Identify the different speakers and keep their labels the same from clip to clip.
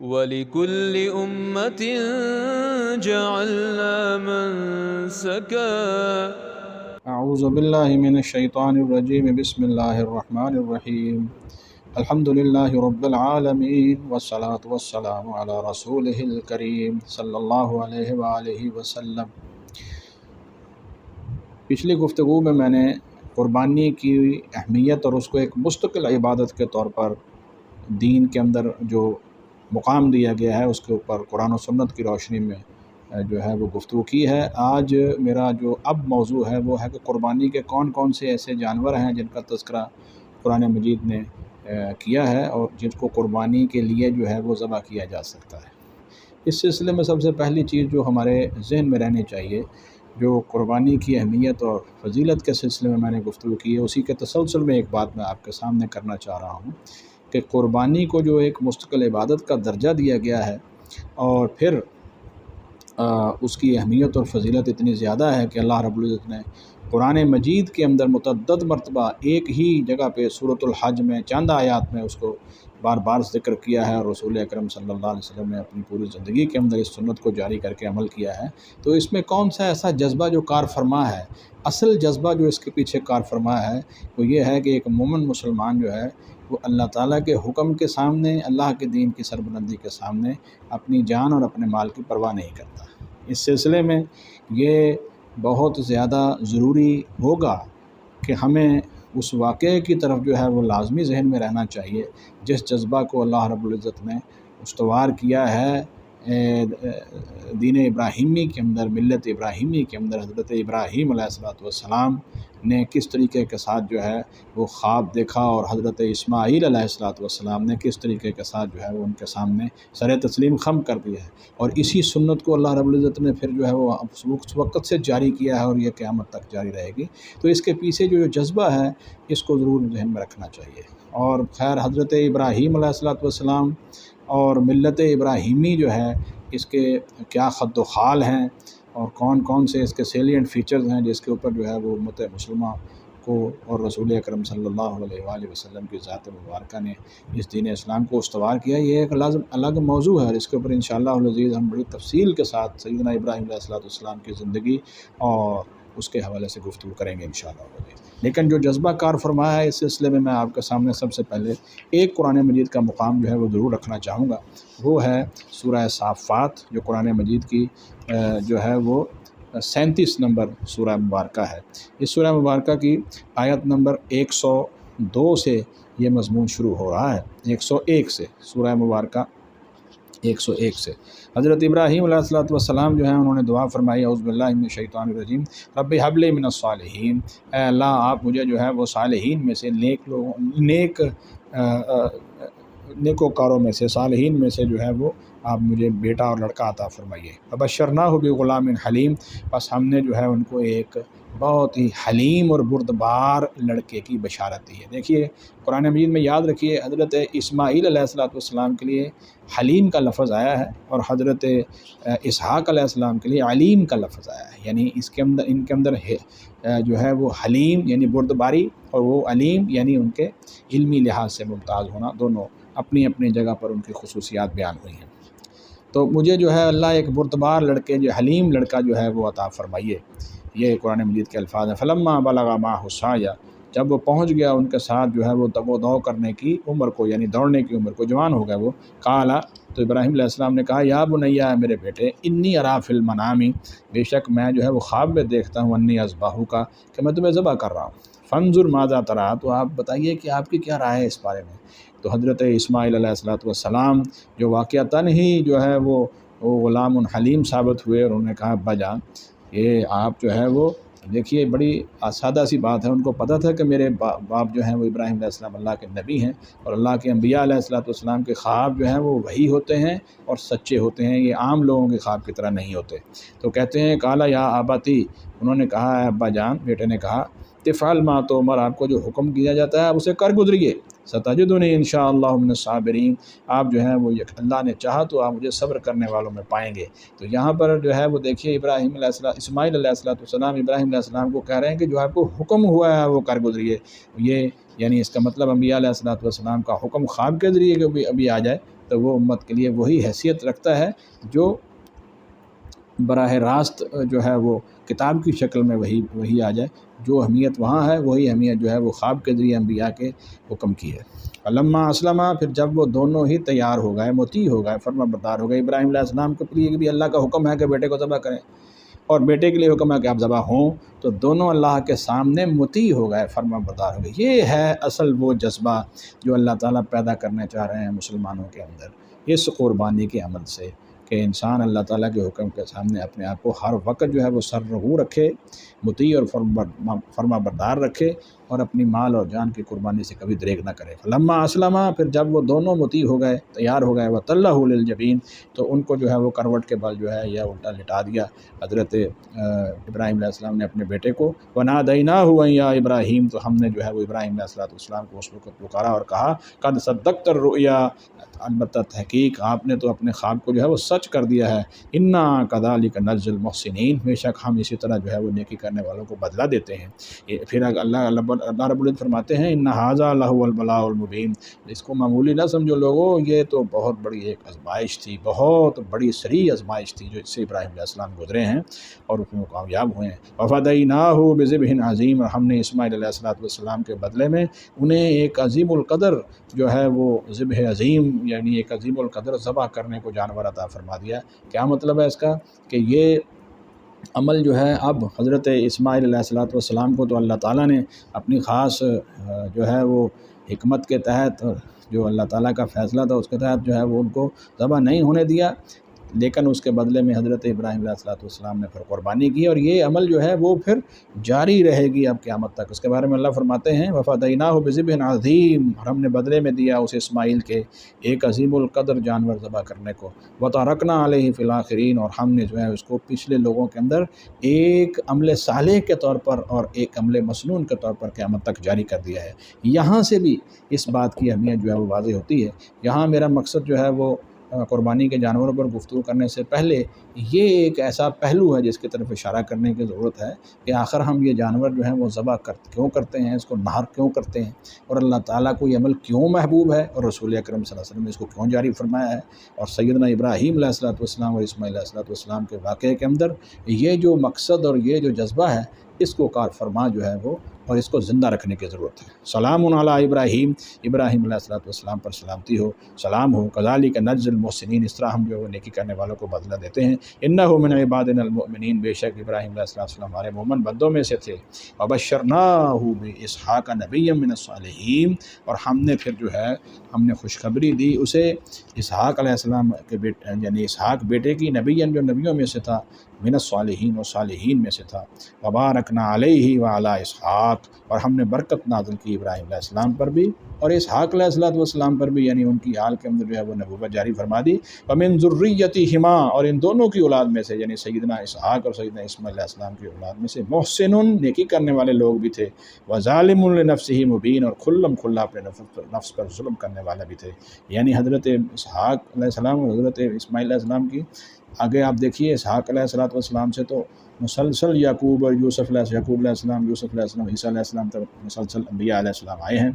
Speaker 1: وَلِكُلِّ أُمَّةٍ جَعَلْنَا مَنسَكًا.
Speaker 2: اعوذ باللہ من الشیطان الرجیم، بسم اللہ الرحمن الرحیم، الحمد للہ رب العالمین، والصلاة والسلام علی رسولہ الکریم صلی اللہ علیہ وآلہ وسلم۔ پچھلی گفتگو میں نے قربانی کی اہمیت اور اس کو ایک مستقل عبادت کے طور پر دین کے اندر جو مقام دیا گیا ہے اس کے اوپر قرآن و سنت کی روشنی میں جو ہے وہ گفتگو کی ہے۔ آج میرا جو موضوع ہے وہ ہے کہ قربانی کے کون کون سے ایسے جانور ہیں جن کا تذکرہ قرآن مجید نے کیا ہے اور جن کو قربانی کے لیے جو ہے وہ ذبح کیا جا سکتا ہے۔ اس سلسلے میں سب سے پہلی چیز جو ہمارے ذہن میں رہنی چاہیے، جو قربانی کی اہمیت اور فضیلت کے سلسلے میں نے گفتگو کی ہے، اسی کے تسلسل میں ایک بات میں آپ کے سامنے کرنا چاہ رہا ہوں کہ قربانی کو جو ایک مستقل عبادت کا درجہ دیا گیا ہے اور پھر اس کی اہمیت اور فضیلت اتنی زیادہ ہے کہ اللہ رب العزت نے قرآن مجید کے اندر متعدد مرتبہ ایک ہی جگہ پہ سورۃ الحج میں چند آیات میں اس کو بار بار ذکر کیا ہے، اور رسول اکرم صلی اللہ علیہ وسلم نے اپنی پوری زندگی کے اندر اس سنت کو جاری کر کے عمل کیا ہے۔ تو اس میں کون سا ایسا جذبہ جو کار فرما ہے، اصل جذبہ جو اس کے پیچھے کار فرما ہے وہ یہ ہے کہ ایک مومن مسلمان جو ہے وہ اللہ تعالیٰ کے حکم کے سامنے، اللہ کے دین کی سربلندی کے سامنے اپنی جان اور اپنے مال کی پرواہ نہیں کرتا۔ اس سلسلے میں یہ بہت زیادہ ضروری ہوگا کہ ہمیں اس واقعے کی طرف جو ہے وہ لازمی ذہن میں رہنا چاہیے جس جذبہ کو اللہ رب العزت نے استوار کیا ہے دین ابراہیمی کے اندر، ملت ابراہیمی کے اندر۔ حضرت ابراہیم علیہ السلام نے کس طریقے کے ساتھ جو ہے وہ خواب دیکھا، اور حضرت اسماعیل علیہ السلام نے کس طریقے کے ساتھ جو ہے وہ ان کے سامنے سر تسلیم خم کر دیا ہے، اور اسی سنت کو اللہ رب العزت نے پھر جو ہے وہ اس وقت سے جاری کیا ہے اور یہ قیامت تک جاری رہے گی۔ تو اس کے پیچھے جو جذبہ ہے اس کو ضرور ذہن میں رکھنا چاہیے۔ اور خیر حضرت ابراہیم علیہ السلام اور ملت ابراہیمی جو ہے اس کے کیا خد و خال ہیں اور کون کون سے اس کے سیلینٹ فیچرز ہیں جس کے اوپر جو ہے وہ امت مسلمہ کو اور رسول اکرم صلی اللہ علیہ وآلہ وسلم کی ذات مبارکہ نے اس دین اسلام کو استوار کیا، یہ ایک الگ موضوع ہے، اور اس کے اوپر انشاءاللہ العزیز ہم بڑی تفصیل کے ساتھ سیدنا ابراہیم علیہ السلام کی زندگی اور اس کے حوالے سے گفتگو کریں گے انشاءاللہ العزیز۔ لیکن جو جذبہ کار فرمایا ہے اس سلسلے میں آپ کے سامنے سب سے پہلے ایک قرآن مجید کا مقام جو ہے وہ ضرور رکھنا چاہوں گا، وہ ہے سورہ صافات، جو قرآن مجید کی جو ہے وہ 37 نمبر سورہ مبارکہ ہے۔ اس سورہ مبارکہ کی آیت نمبر 102 سے یہ مضمون شروع ہو رہا ہے، 101 سے، سورہ مبارکہ 101 سے۔ حضرت ابراہیم علیہ السلام جو ہیں انہوں نے دعا فرمائی، اعوذ باللہ من الشیطان الرجیم، رب ہب لی من الصالحین، اے اللہ آپ مجھے جو ہے وہ صالحین میں سے، نیکوکاروں میں سے، صالحین میں سے جو ہے وہ آپ مجھے بیٹا اور لڑکا عطا فرمائیے۔ فبشرناہ بغلام حلیم، بس ہم نے جو ہے ان کو ایک بہت ہی حلیم اور بردبار لڑکے کی بشارت دی ہے۔ دیکھیے قرآن مجید میں یاد رکھیے حضرت اسماعیل علیہ السلام کے لیے حلیم کا لفظ آیا ہے، اور حضرت اسحاق علیہ السلام کے لیے علیم کا لفظ آیا ہے، یعنی ان کے اندر جو ہے وہ حلیم یعنی بردباری، اور وہ علیم یعنی ان کے علمی لحاظ سے ممتاز ہونا، دونوں اپنی اپنی جگہ پر ان کی خصوصیات بیان ہوئی ہیں۔ تو مجھے جو ہے اللہ ایک بردبار لڑکے، جو حلیم لڑکا جو ہے وہ عطا فرمائیے، یہ قرآن مجید کے الفاظ ہیں۔ فلما بلغ معہ السعی، جب وہ پہنچ گیا ان کے ساتھ جو ہے وہ دو کرنے کی عمر کو، یعنی دوڑنے کی عمر کو، جوان ہو گئے وہ، قالا، تو ابراہیم علیہ السلام نے کہا، یا بنیا، میرے بیٹے، انی ارا فی المنام، بے شک میں جو ہے وہ خواب میں دیکھتا ہوں، انی اذبحک، کہ میں تمہیں ذبح کر رہا ہوں، فانظر ماذا تری، تو آپ بتائیے کہ آپ کی کیا رائے ہے اس بارے میں۔ تو حضرت اسماعیل علیہ السلام جو واقعتاً ہی جو ہے وہ غلام حلیم ثابت ہوئے، اور انہوں نے کہا، ابا جان یہ آپ جو ہے وہ دیکھیے بڑی سادہ سی بات ہے، ان کو پتہ تھا کہ میرے باپ جو ہیں وہ ابراہیم علیہ السلام اللہ کے نبی ہیں، اور اللہ کے انبیاء علیہ السلام کے خواب جو ہیں وہ وحی ہوتے ہیں اور سچے ہوتے ہیں، یہ عام لوگوں کے خواب کی طرح نہیں ہوتے۔ تو کہتے ہیں، قالا یا اباتی، انہوں نے کہا، اے ابا جان، بیٹے نے کہا، تفعل ما تؤمر، آپ کو جو حکم کیا جاتا ہے آپ اسے کر گزریے، ستجدنی انشاءاللہ من الصابرین، آپ جو ہیں وہ اللہ نے چاہا تو آپ مجھے صبر کرنے والوں میں پائیں گے۔ تو یہاں پر جو ہے وہ دیکھیے اسماعیل علیہ السلام ابراہیم علیہ السلام کو کہہ رہے ہیں کہ جو آپ کو حکم ہوا ہے وہ کر گزریے، یہ یعنی اس کا مطلب انبیاء علیہ السلام کا حکم خواب کے ذریعے ابھی آ جائے تو وہ امت کے لیے وہی حیثیت رکھتا ہے جو براہ راست جو ہے وہ کتاب کی شکل میں وہی آ جائے۔ جو اہمیت وہاں ہے وہی اہمیت جو ہے وہ خواب کے ذریعے انبیاء کے حکم کی ہے۔ فلما اسلما، پھر جب وہ دونوں ہی تیار ہو گئے، مطیع ہو گئے، فرما بردار ہو گئے، ابراہیم علیہ السلام کے لیے بھی اللہ کا حکم ہے کہ بیٹے کو ذبح کریں، اور بیٹے کے لیے حکم ہے کہ آپ ذبح ہوں، تو دونوں اللہ کے سامنے مطیع ہو گئے، فرما بردار ہو گئے۔ یہ ہے اصل وہ جذبہ جو اللہ تعالیٰ پیدا کرنا چاہ رہے ہیں مسلمانوں کے اندر، اس قربانی کے عمل سے، کہ انسان اللہ تعالیٰ کے حکم کے سامنے اپنے آپ کو ہر وقت جو ہے وہ سر رہو رکھے، مطیع اور فرما بردار رکھے، اور اپنی مال اور جان کی قربانی سے کبھی دریغ نہ کرے۔ فلما اسلما، پھر جب وہ دونوں مطیع ہو گئے، تیار ہو گئے، وَتَلَّهُ لِلْجَبِينِ، تو ان کو جو ہے وہ کروٹ کے بل جو ہے یا الٹا لٹا دیا حضرت ابراہیم علیہ السلام نے اپنے بیٹے کو۔ وَنَادَيْنَاهُ أَن يَا إِبْرَاهِيمُ، تو ہم نے جو ہے وہ ابراہیم علیہ السلام کو اس وقت پکارا اور کہا قَدْ صَدَّقْتَ الرُّؤْيَا، البتہ تحقیق آپ نے تو اپنے خواب کو جو ہے وہ سچ کر دیا ہے۔ اِنَّا كَذَلِكَ نَجْزِي الْمُحْسِنِينَ، بے شک ہم اسی طرح جو ہے وہ نیکی کرنے والوں کو بدلہ دیتے ہیں۔ پھر اللہ رب العزت فرماتے ہیں اِنَّ هَٰذَا لَهُوَ الْبَلَاءُ الْمُبِينُ، اس کو معمولی نہ سمجھو لوگوں، یہ تو بہت بڑی ایک آزمائش تھی، بہت بڑی صریح آزمائش تھی جو اس سے ابراہیم علیہ السلام گزرے ہیں اور اس میں وہ کامیاب ہوئے ہیں۔ وَفَدَيْنَاهُ بِذِبْحٍ عَظِيمٍ، اور ہم نے اسماعیل علیہ السلام کے بدلے میں انہیں ایک عظیم القدر جو ہے وہ ذبح عظیم، یعنی ایک عظیم القدر ذبح کرنے کو جانور عطا فرما دیا۔ کیا مطلب ہے اس کا؟ کہ یہ عمل جو ہے اب حضرت اسماعیل علیہ السلام کو تو اللہ تعالیٰ نے اپنی خاص جو ہے وہ حکمت کے تحت، جو اللہ تعالیٰ کا فیصلہ تھا اس کے تحت جو ہے وہ ان کو ذبح نہیں ہونے دیا، لیکن اس کے بدلے میں حضرت ابراہیم علیہ السلام نے پھر قربانی کی، اور یہ عمل جو ہے وہ پھر جاری رہے گی اب قیامت تک۔ اس کے بارے میں اللہ فرماتے ہیں وَفَدَيْنَاهُ بِذِبْحٍ عَظِيمٍ، اور ہم نے بدلے میں دیا اسے اسماعیل کے ایک عظیم القدر جانور ذبح کرنے کو، وَتَرَكْنَا عَلَيْهِ فِي الْآخِرِينَ، اور ہم نے جو ہے اس کو پچھلے لوگوں کے اندر ایک عمل صالح کے طور پر اور ایک عمل مسنون کے طور پر قیامت تک جاری کر دیا ہے۔ یہاں سے بھی اس بات کی اہمیت جو ہے وہ واضح ہوتی ہے۔ یہاں میرا مقصد جو ہے وہ قربانی کے جانوروں پر گفتگو کرنے سے پہلے یہ ایک ایسا پہلو ہے جس کی طرف اشارہ کرنے کی ضرورت ہے کہ آخر ہم یہ جانور جو ہیں وہ ذبح کیوں کرتے ہیں، اس کو نہر کیوں کرتے ہیں، اور اللہ تعالیٰ کو یہ عمل کیوں محبوب ہے، اور رسول اکرم صلی اللہ علیہ وسلم نے اس کو کیوں جاری فرمایا ہے، اور سیدنا ابراہیم علیہ السلام اور اسماعیل علیہ السلام کے واقعے کے اندر یہ جو مقصد اور یہ جو جذبہ ہے اس کو کار فرما جو ہے وہ اور اس کو زندہ رکھنے کی ضرورت ہے۔ سلام علی ابراہیم، ابراہیم علیہ السلام پر سلامتی ہو، سلام ہو، کذالک نجزی المحسنین، اس طرح ہم جو ہے وہ نیکی کرنے والوں کو بدلہ دیتے ہیں۔ انہ من عبادنا المؤمنین، بے شک ابراہیم علیہ السلام ہمارے مومن بندوں میں سے تھے۔ وبشرناہ باسحاق نبیا من الصالحین، اور ہم نے پھر جو ہے ہم نے خوشخبری دی اسے اسحاق علیہ السلام کے بیٹے، یعنی اسحاق بیٹے کی، نبیا جو نبیوں میں سے تھا، من الصالحین و صالحین میں سے تھا۔ وبارکنا علیہ وعلی اسحاق، اور ہم نے برکت نازل کی ابراہیم علیہ السلام پر بھی اور اسحاق علیہ السلام پر بھی، یعنی ان کی آل کے اندر جو ہے وہ نبوت جاری فرما دی۔ ومن ذریتہما، اور ان دونوں کی اولاد میں سے، یعنی سیدنا اسحاق اور سیدنا اسماعیل علیہ السلام کی اولاد میں سے، محسن، نیکی کرنے والے لوگ بھی تھے، وظالم لنفسہ مبین، اور کھلم کھلا اپنے نفس پر ظلم کرنے والے بھی تھے۔ یعنی حضرت اسحاق علیہ السلام اور حضرت اسماعیل علیہ السلام کی آگے آپ دیکھیے، اسحاق علیہ السلام سے تو مسلسل یعقوب اور یوسف علیہ السلام، عیسیٰ علیہ السلام تک مسلسل انبیاء علیہ السلام آئے ہیں،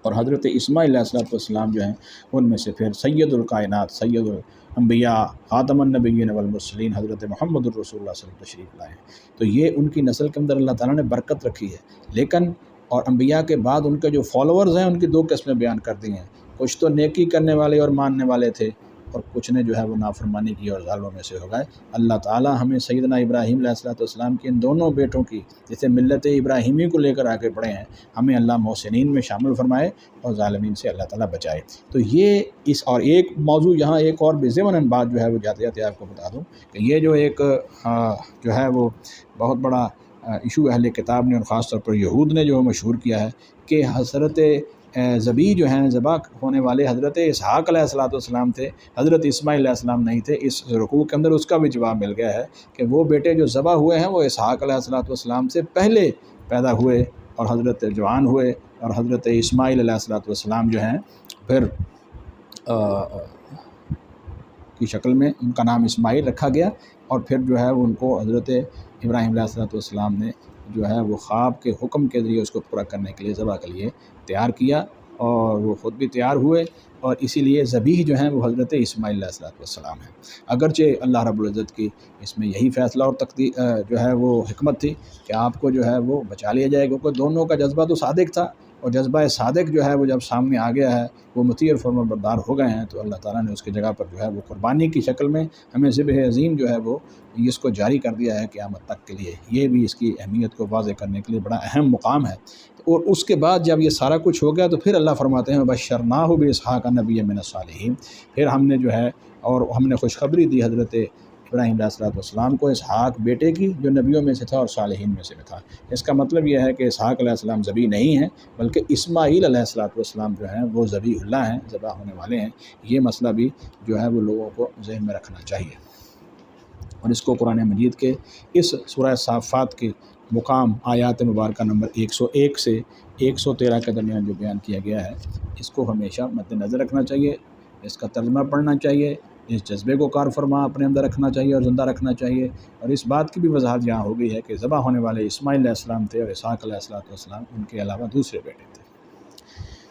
Speaker 2: اور حضرت اسماعیل علیہ السلام جو ہیں ان میں سے پھر سید الکائنات، سید الانبیاء، خاتم النبیین والمرسلین، حضرت محمد الرسول اللہ صلی اللہ علیہ وسلم تشریف لائے ہیں۔ تو یہ ان کی نسل کے اندر اللہ تعالیٰ نے برکت رکھی ہے، لیکن اور انبیاء کے بعد ان کے جو فالوورز ہیں ان کی دو قسمیں بیان کر دی ہیں، کچھ تو نیکی کرنے والے اور ماننے والے تھے، اور کچھ نے جو ہے وہ نافرمانی کی اور ظالموں میں سے ہو گئے۔ اللہ تعالیٰ ہمیں سیدنا ابراہیم علیہ السلام کے ان دونوں بیٹوں کی، جسے ملت ابراہیمی کو لے کر آگے بڑھے ہیں، ہمیں اللہ محسنین میں شامل فرمائے اور ظالمین سے اللہ تعالیٰ بچائے۔ تو یہ اس اور ایک موضوع یہاں ایک اور بھی ضمناً بات جو ہے وہ جاتے جاتے آپ کو بتا دوں کہ یہ جو ایک جو ہے وہ بہت بڑا ایشو اہل کتاب نے اور خاص طور پر یہود نے جو مشہور کیا ہے کہ حضرت ذبیح جو ہیں، ذبح ہونے والے حضرت اسحاق علیہ السلام تھے، حضرت اسماعیل علیہ السلام نہیں تھے۔ اس رکوع کے اندر اس کا بھی جواب مل گیا ہے کہ وہ بیٹے جو ذبح ہوئے ہیں وہ اسحاق علیہ السلام سے پہلے پیدا ہوئے اور حضرت جوان ہوئے، اور حضرت اسماعیل علیہ السلام جو ہیں پھر کی شکل میں ان کا نام اسماعیل رکھا گیا، اور پھر جو ہے ان کو حضرت ابراہیم علیہ السلام نے جو ہے وہ خواب کے حکم کے ذریعے اس کو پورا کرنے کے لیے ذبح کے لیے تیار کیا، اور وہ خود بھی تیار ہوئے اور اسی لیے ذبیح جو ہیں وہ حضرت اسماعیل علیہ السلام ہیں۔ اگرچہ اللہ رب العزت کی اس میں یہی فیصلہ اور تقدیر جو ہے وہ حکمت تھی کہ آپ کو جو ہے وہ بچا لیا جائے، کیونکہ دونوں کا جذبہ تو صادق تھا، اور جذبہ صادق جو ہے وہ جب سامنے آ گیا ہے، وہ مطیع اور فرمانبردار ہو گئے ہیں، تو اللہ تعالیٰ نے اس کی جگہ پر جو ہے وہ قربانی کی شکل میں ہمیں ذبح عظیم جو ہے وہ اس کو جاری کر دیا ہے قیامت تک کے لیے۔ یہ بھی اس کی اہمیت کو واضح کرنے کے لیے بڑا اہم مقام ہے۔ اور اس کے بعد جب یہ سارا کچھ ہو گیا تو پھر اللہ فرماتے ہیں بشرناہ باسحاق نبی من الصالحین، پھر ہم نے جو ہے اور ہم نے خوشخبری دی حضرت ابراہیم علیہ السلام کو اسحاق بیٹے کی جو نبیوں میں سے تھا اور صالحین میں سے بھی تھا۔ اس کا مطلب یہ ہے کہ اسحاق علیہ السلام ذبیح نہیں ہیں، بلکہ اسماعیل علیہ السلام جو ہیں وہ ذبیح اللہ ہیں، ذبح ہونے والے ہیں۔ یہ مسئلہ بھی جو ہے وہ لوگوں کو ذہن میں رکھنا چاہیے، اور اس کو قرآن مجید کے اس سورہ صافات کے مقام آیات مبارکہ نمبر 101 سے 113 کے درمیان جو بیان کیا گیا ہے، اس کو ہمیشہ مد نظر رکھنا چاہیے، اس کا ترجمہ پڑھنا چاہیے، اس جذبے کو کار فرما اپنے اندر رکھنا چاہیے اور زندہ رکھنا چاہیے۔ اور اس بات کی بھی وضاحت یہاں ہو گئی ہے کہ ذبح ہونے والے اسماعیل علیہ السلام تھے اور اسحاق علیہ السلام ان کے علاوہ دوسرے بیٹے تھے۔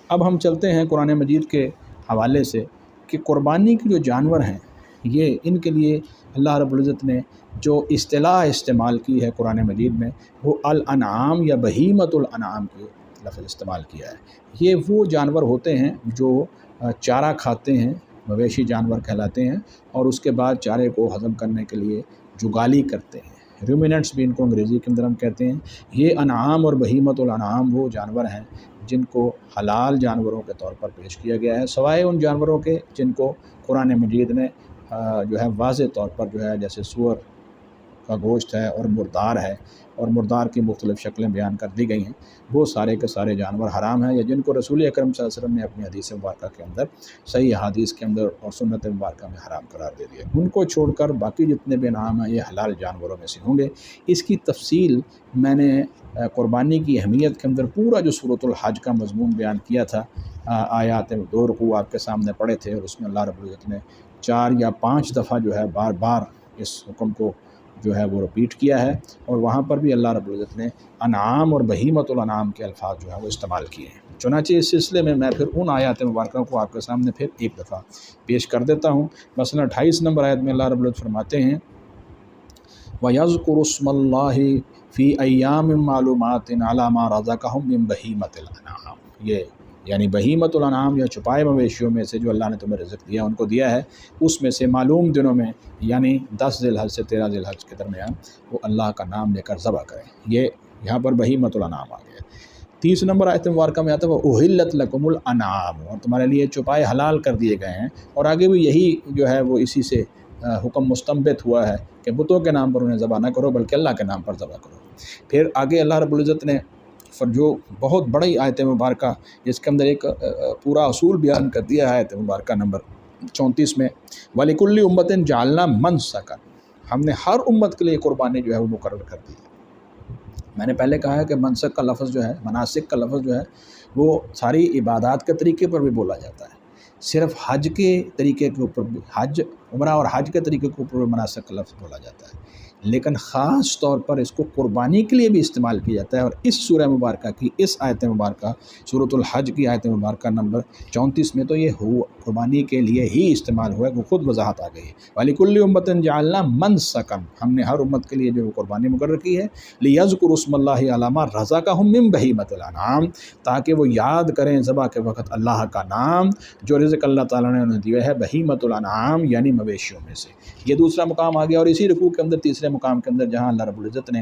Speaker 2: اب ہم چلتے ہیں قرآن مجید کے حوالے سے کہ قربانی کے جو جانور ہیں، یہ ان کے لیے اللہ رب العزت نے جو اصطلاح استعمال کی ہے قرآن مجید میں، وہ الانعام یا بہیمۃ الانعام کے لفظ استعمال کیا ہے۔ یہ وہ جانور ہوتے ہیں جو چارہ کھاتے ہیں، مویشی جانور کہلاتے ہیں، اور اس کے بعد چارے کو ہضم کرنے کے لیے جگالی کرتے ہیں، رومیننٹس بھی ان کو انگریزی کے اندر ہم کہتے ہیں۔ یہ انعام اور بہیمۃ الانعام وہ جانور ہیں جن کو حلال جانوروں کے طور پر پیش کیا گیا ہے، سوائے ان جانوروں کے جن کو قرآن مجید نے جو ہے واضح طور پر جو ہے جیسے سور کا گوشت ہے اور مردار ہے، اور مردار کی مختلف شکلیں بیان کر دی گئی ہیں، وہ سارے کے سارے جانور حرام ہیں، یا جن کو رسول اکرم صلی اللہ علیہ وسلم نے اپنی حدیث مبارکہ کے اندر، صحیح حدیث کے اندر اور سنت مبارکہ میں حرام قرار دے دیا۔ ان کو چھوڑ کر باقی جتنے بھی انعام ہیں یہ حلال جانوروں میں سے ہوں گے۔ اس کی تفصیل میں نے قربانی کی اہمیت کے اندر پورا جو سورۃ الحج کا مضمون بیان کیا تھا، آیات 2 رکوع آپ کے سامنے پڑھے تھے، اور اس میں اللہ رب العزت نے 4 یا 5 دفعہ جو ہے بار بار اس حکم کو جو ہے وہ رپیٹ کیا ہے، اور وہاں پر بھی اللہ رب العزت نے انعام اور بہیمۃ الانعام کے الفاظ جو ہیں وہ استعمال کیے ہیں۔ چنانچہ اس سلسلے میں پھر ان آیات مبارکہ کو آپ کے سامنے پھر ایک دفعہ پیش کر دیتا ہوں۔ مثلا 28 نمبر آیت میں اللہ رب العزت فرماتے ہیں وَيَذْكُرُ اسْمَ اللَّهِ فِي أَيَّامٍ مَّعْلُومَاتٍ عَلَىٰ مَا رَزَقَهُم مِّن بَهِیمَةِ الْأَنْعَامِ، یہ یعنی بہیمۃ الانعام یا چھپائے مویشیوں میں سے جو اللہ نے تمہیں رزق دیا ان کو دیا ہے، اس میں سے معلوم دنوں میں یعنی 10 ذی الحج سے 13 ذی الحج کے درمیان وہ اللہ کا نام لے کر ذبح کریں۔ یہ یہاں پر بہیمۃ الانعام آ گیا۔ 30 نمبر آیت مبارکہ میں آتا ہے وَأُحِلَّتْ لَكُمُ الْأَنْعَامُ، اور تمہارے لیے چوپائے حلال کر دیے گئے ہیں، اور آگے بھی یہی جو ہے وہ اسی سے حکم مستنبت ہوا ہے کہ بتوں کے نام پر انہیں ذبح نہ کرو بلکہ اللہ کے نام پر ذبح کرو۔ پھر آگے اللہ رب العزت نے جو بہت بڑی آیت مبارکہ جس کے اندر ایک پورا اصول بیان کر دیا ہے، آیت مبارکہ نمبر 34 میں وَلِكُلِّ أُمَّةٍ جَعَلْنَا مَنسَكًا، ہم نے ہر امت کے لیے قربانی جو ہے وہ مقرر کر دی ہے۔ میں نے پہلے کہا ہے کہ منسک کا لفظ جو ہے، مناسک کا لفظ جو ہے وہ ساری عبادات کے طریقے پر بھی بولا جاتا ہے، صرف حج کے طریقے کے اوپر بھی، حج عمرہ اور حج کے طریقے کے اوپر بھی مناسک کا لفظ بولا جاتا ہے، لیکن خاص طور پر اس کو قربانی کے لیے بھی استعمال کیا جاتا ہے۔ اور اس سورہ مبارکہ کی اس آیت مبارکہ سورۃ الحج کی آیت مبارکہ نمبر 34 میں تو یہ قربانی کے لیے ہی استعمال ہوا ہے، وہ خود وضاحت آ گئی ہے وَلِكُلِّ أُمَّةٍ جَعَلْنَا مَنسَكًا، ہم نے ہر امت کے لیے جو قربانی مقرر کی ہے لِيَذْكُرُوا اسْمَ اللَّهِ عَلَىٰ مَا رَزَقَهُم مِّن بَهِیمَةِ الْأَنْعَامِ، تاکہ وہ یاد کریں ذبح کے وقت اللہ کا نام جو رزق اللہ تعالیٰ نے انہیں دیا ہے بہیمۃ الانعام یعنی مویشیوں میں سے۔ یہ دوسرا مقام آ گیا، اور اسی رکوع کے اندر تیسرے مقام کے اندر جہاں اللہ رب العزت نے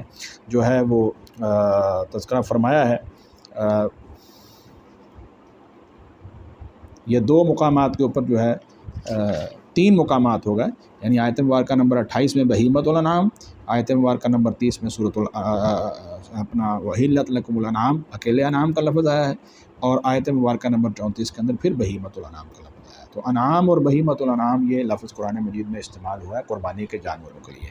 Speaker 2: جو ہے وہ تذکرہ فرمایا ہے، یہ 2 مقامات کے اوپر جو ہے 3 مقامات ہو گئے، یعنی آیت مبارکہ نمبر 28 میں بہیمۃ الانعام، آیت مبارکہ نمبر 30 میں سورۃ اپنا وَأُحِلَّتْ لَكُمُ الْأَنْعَامُ اکیلے انعام کا لفظ آیا ہے، اور آیت مبارکہ نمبر 34 کے اندر پھر بہیمۃ الانعام کا لفظ آیا ہے۔ تو انعام اور بہیمۃ الانعام یہ لفظ قرآن مجید میں استعمال ہوا ہے قربانی کے جانوروں کے لیے۔